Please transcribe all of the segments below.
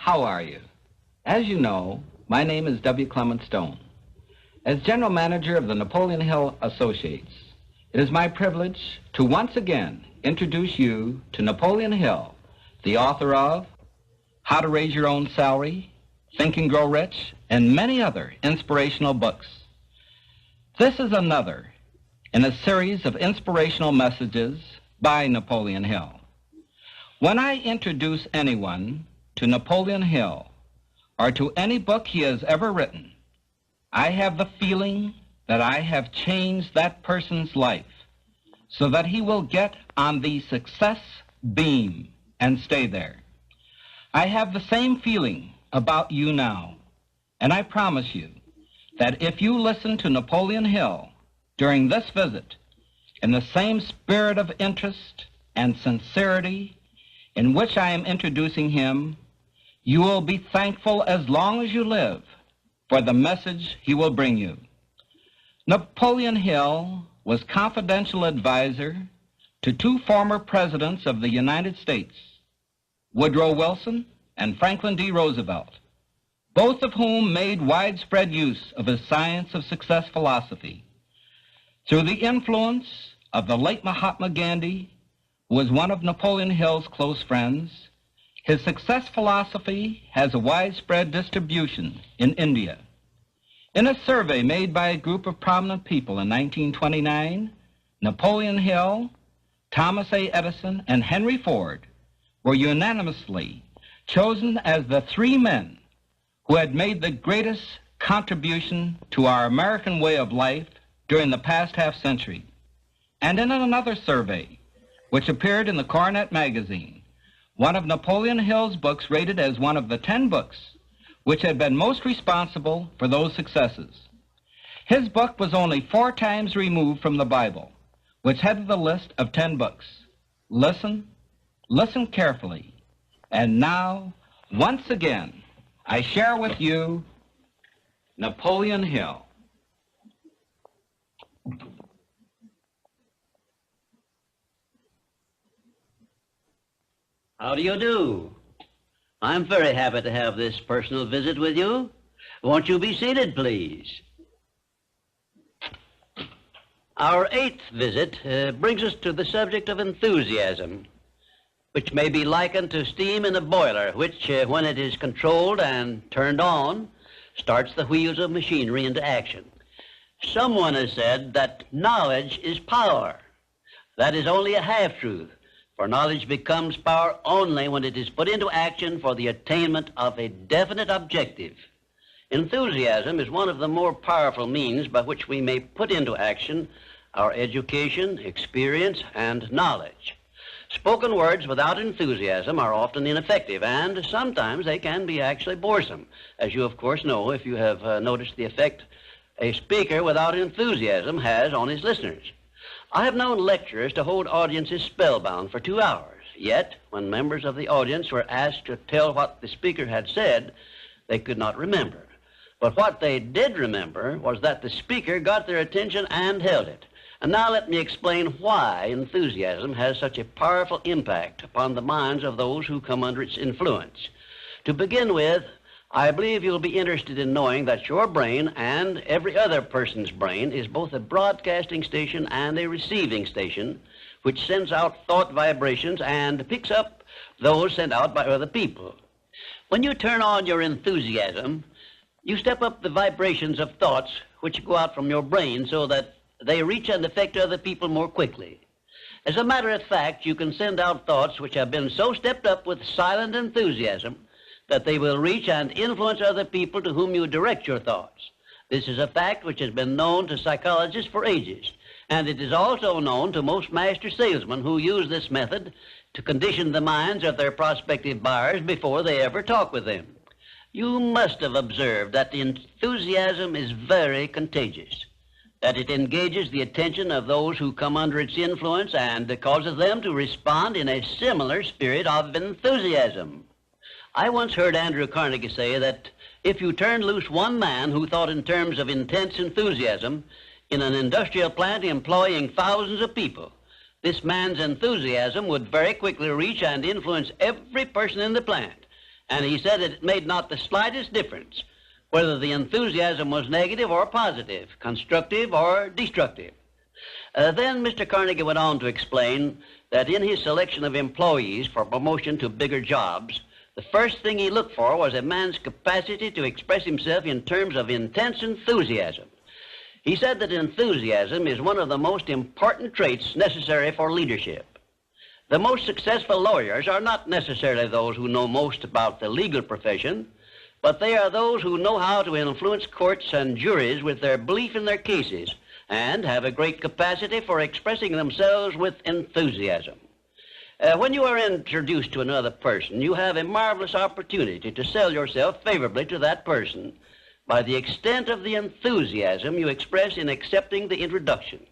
How are you? As you know, my name is W. Clement Stone. As General Manager of the Napoleon Hill Associates, it is my privilege to once again introduce you to Napoleon Hill, the author of How to Raise Your Own Salary, Think and Grow Rich, and many other inspirational books. This is another in a series of inspirational messages by Napoleon Hill. When I introduce anyone to Napoleon Hill or to any book he has ever written, I have the feeling that I have changed that person's life so that he will get on the success beam and stay there. I have the same feeling about you now, and I promise you that if you listen to Napoleon Hill during this visit in the same spirit of interest and sincerity in which I am introducing him, you will be thankful as long as you live for the message he will bring you. Napoleon Hill was confidential advisor to two former presidents of the United States, Woodrow Wilson and Franklin D. Roosevelt, both of whom made widespread use of his science of success philosophy. Through the influence of the late Mahatma Gandhi, who was one of Napoleon Hill's close friends, his success philosophy has a widespread distribution in India. In a survey made by a group of prominent people in 1929, Napoleon Hill, Thomas A. Edison, and Henry Ford were unanimously chosen as the three men who had made the greatest contribution to our American way of life during the past half-century. And in another survey, which appeared in the Coronet magazine, one of Napoleon Hill's books rated as one of the 10 books which had been most responsible for those successes. His book was only 4 times removed from the Bible, which headed the list of 10 books. Listen carefully. And now, once again, I share with you Napoleon Hill. How do you do? I'm very happy to have this personal visit with you. Won't you be seated, please? Our 8th visit brings us to the subject of enthusiasm, which may be likened to steam in a boiler, which, when it is controlled and turned on, starts the wheels of machinery into action. Someone has said that knowledge is power. That is only a half-truth, for knowledge becomes power only when it is put into action for the attainment of a definite objective. Enthusiasm is one of the more powerful means by which we may put into action our education, experience, and knowledge. Spoken words without enthusiasm are often ineffective, and sometimes they can be actually boresome, as you of course know if you have noticed the effect a speaker without enthusiasm has on his listeners. I have known lecturers to hold audiences spellbound for 2 hours, yet when members of the audience were asked to tell what the speaker had said, they could not remember. But what they did remember was that the speaker got their attention and held it. And now let me explain why enthusiasm has such a powerful impact upon the minds of those who come under its influence. To begin with, I believe you'll be interested in knowing that your brain and every other person's brain is both a broadcasting station and a receiving station, which sends out thought vibrations and picks up those sent out by other people. When you turn on your enthusiasm, you step up the vibrations of thoughts which go out from your brain so that they reach and affect other people more quickly. As a matter of fact, you can send out thoughts which have been so stepped up with silent enthusiasm that they will reach and influence other people to whom you direct your thoughts. This is a fact which has been known to psychologists for ages, and it is also known to most master salesmen who use this method to condition the minds of their prospective buyers before they ever talk with them. You must have observed that the enthusiasm is very contagious, that it engages the attention of those who come under its influence and causes them to respond in a similar spirit of enthusiasm. I once heard Andrew Carnegie say that if you turned loose one man who thought in terms of intense enthusiasm in an industrial plant employing thousands of people, this man's enthusiasm would very quickly reach and influence every person in the plant, And he said that it made not the slightest difference whether the enthusiasm was negative or positive, constructive or destructive. Then Mr. Carnegie went on to explain that in his selection of employees for promotion to bigger jobs, the first thing he looked for was a man's capacity to express himself in terms of intense enthusiasm. He said that enthusiasm is one of the most important traits necessary for leadership. The most successful lawyers are not necessarily those who know most about the legal profession, but they are those who know how to influence courts and juries with their belief in their cases and have a great capacity for expressing themselves with enthusiasm. When you are introduced to another person, you have a marvelous opportunity to sell yourself favorably to that person by the extent of the enthusiasm you express in accepting the introduction.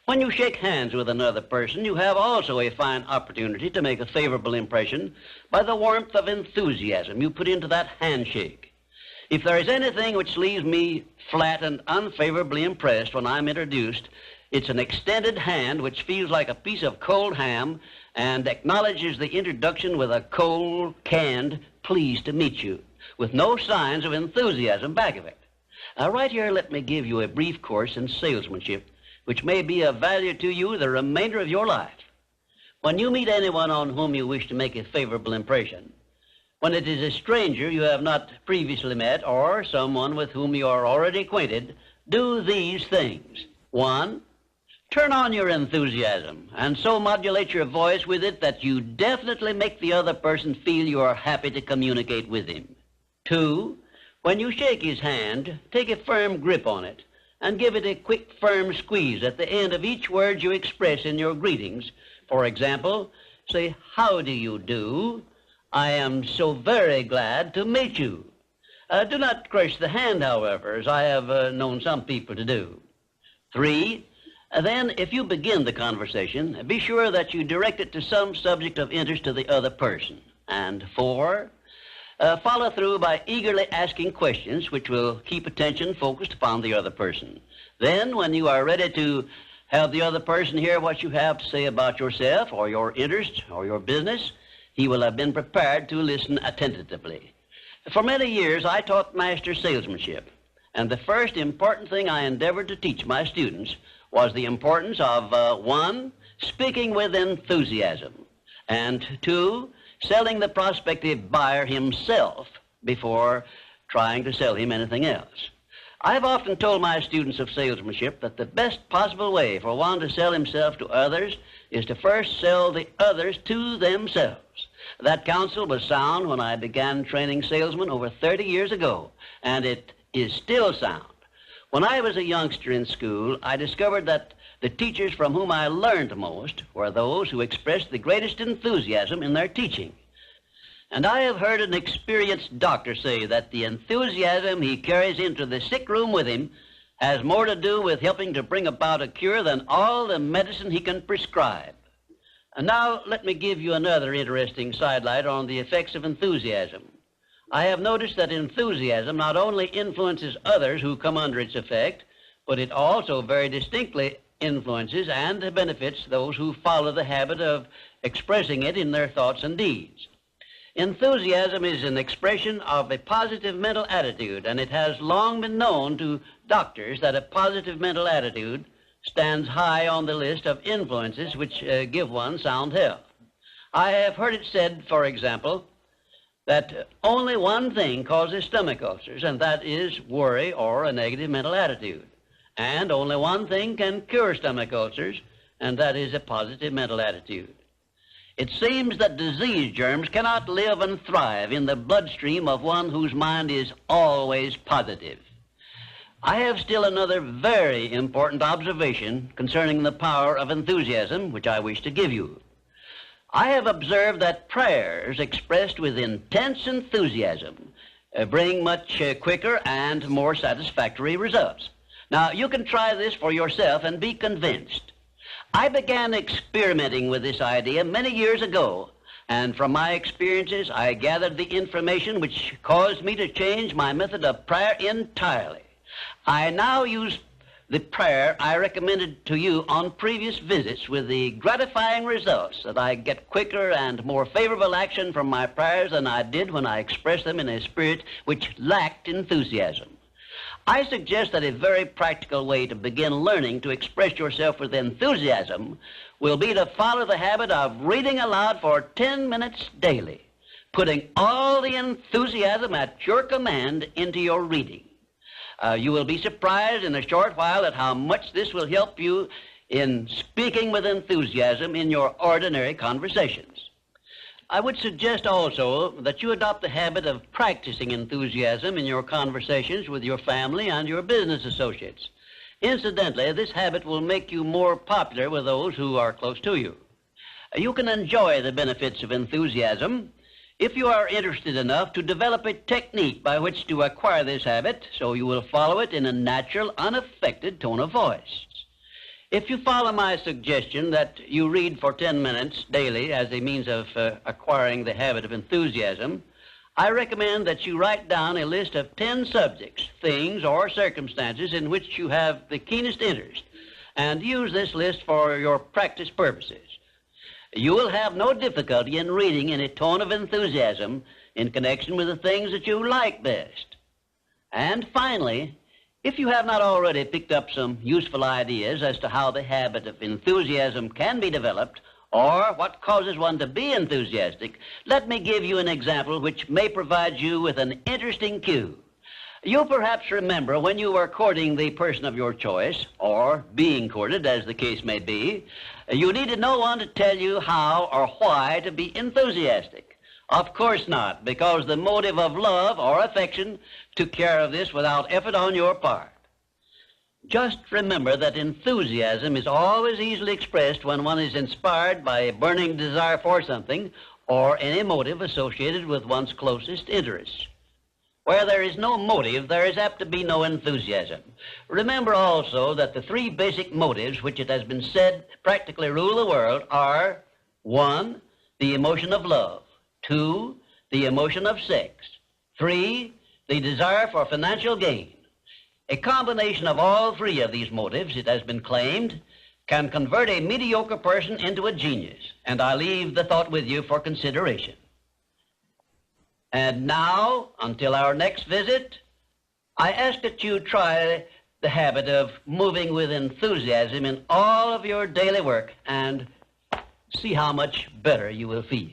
When you shake hands with another person, you have also a fine opportunity to make a favorable impression by the warmth of enthusiasm you put into that handshake. If there is anything which leaves me flat and unfavorably impressed when I'm introduced, it's an extended hand which feels like a piece of cold ham and acknowledges the introduction with a cold, canned, pleased to meet you, with no signs of enthusiasm back of it. Now, right here, let me give you a brief course in salesmanship, which may be of value to you the remainder of your life. When you meet anyone on whom you wish to make a favorable impression, when it is a stranger you have not previously met or someone with whom you are already acquainted, do these things. 1, turn on your enthusiasm and so modulate your voice with it that you definitely make the other person feel you are happy to communicate with him. 2, when you shake his hand, take a firm grip on it and give it a quick, firm squeeze at the end of each word you express in your greetings. For example, say, "How do you do? I am so very glad to meet you." Do not crush the hand, however, as I have known some people to do. 3, then, if you begin the conversation, be sure that you direct it to some subject of interest to the other person. And 4, follow through by eagerly asking questions which will keep attention focused upon the other person. Then, when you are ready to have the other person hear what you have to say about yourself or your interest or your business, he will have been prepared to listen attentively. For many years, I taught master salesmanship, and the first important thing I endeavored to teach my students was the importance of 1, speaking with enthusiasm, and 2, selling the prospective buyer himself before trying to sell him anything else. I've often told my students of salesmanship that the best possible way for one to sell himself to others is to first sell the others to themselves. That counsel was sound when I began training salesmen over 30 years ago, and it is still sound. When I was a youngster in school, I discovered that the teachers from whom I learned most were those who expressed the greatest enthusiasm in their teaching. And I have heard an experienced doctor say that the enthusiasm he carries into the sick room with him has more to do with helping to bring about a cure than all the medicine he can prescribe. And now let me give you another interesting sidelight on the effects of enthusiasm. I have noticed that enthusiasm not only influences others who come under its effect, but it also very distinctly influences and benefits those who follow the habit of expressing it in their thoughts and deeds. Enthusiasm is an expression of a positive mental attitude, and it has long been known to doctors that a positive mental attitude stands high on the list of influences which give one sound health. I have heard it said, for example, that only one thing causes stomach ulcers, and that is worry or a negative mental attitude. And only one thing can cure stomach ulcers, and that is a positive mental attitude. It seems that disease germs cannot live and thrive in the bloodstream of one whose mind is always positive. I have still another very important observation concerning the power of enthusiasm, which I wish to give you. I have observed that prayers expressed with intense enthusiasm bring much quicker and more satisfactory results. Now, you can try this for yourself and be convinced. I began experimenting with this idea many years ago, and from my experiences, I gathered the information which caused me to change my method of prayer entirely. I now use the prayer I recommended to you on previous visits, with the gratifying results that I get quicker and more favorable action from my prayers than I did when I expressed them in a spirit which lacked enthusiasm. I suggest that a very practical way to begin learning to express yourself with enthusiasm will be to follow the habit of reading aloud for 10 minutes daily, putting all the enthusiasm at your command into your reading. You will be surprised in a short while at how much this will help you in speaking with enthusiasm in your ordinary conversations. I would suggest also that you adopt the habit of practicing enthusiasm in your conversations with your family and your business associates. Incidentally, this habit will make you more popular with those who are close to you. You can enjoy the benefits of enthusiasm if you are interested enough to develop a technique by which to acquire this habit, so you will follow it in a natural, unaffected tone of voice. If you follow my suggestion that you read for 10 minutes daily as a means of acquiring the habit of enthusiasm, I recommend that you write down a list of 10 subjects, things, or circumstances in which you have the keenest interest, and use this list for your practice purposes. You will have no difficulty in reading in a tone of enthusiasm in connection with the things that you like best. And finally, if you have not already picked up some useful ideas as to how the habit of enthusiasm can be developed, or what causes one to be enthusiastic, let me give you an example which may provide you with an interesting cue. You perhaps remember when you were courting the person of your choice, or being courted, as the case may be, you needed no one to tell you how or why to be enthusiastic. Of course not, because the motive of love or affection took care of this without effort on your part. Just remember that enthusiasm is always easily expressed when one is inspired by a burning desire for something or any motive associated with one's closest interests. Where there is no motive, there is apt to be no enthusiasm. Remember also that the three basic motives which it has been said practically rule the world are: 1, the emotion of love; 2, the emotion of sex; 3, the desire for financial gain. A combination of all three of these motives, it has been claimed, can convert a mediocre person into a genius, and I leave the thought with you for consideration. And now, until our next visit, I ask that you try the habit of moving with enthusiasm in all of your daily work and see how much better you will feel.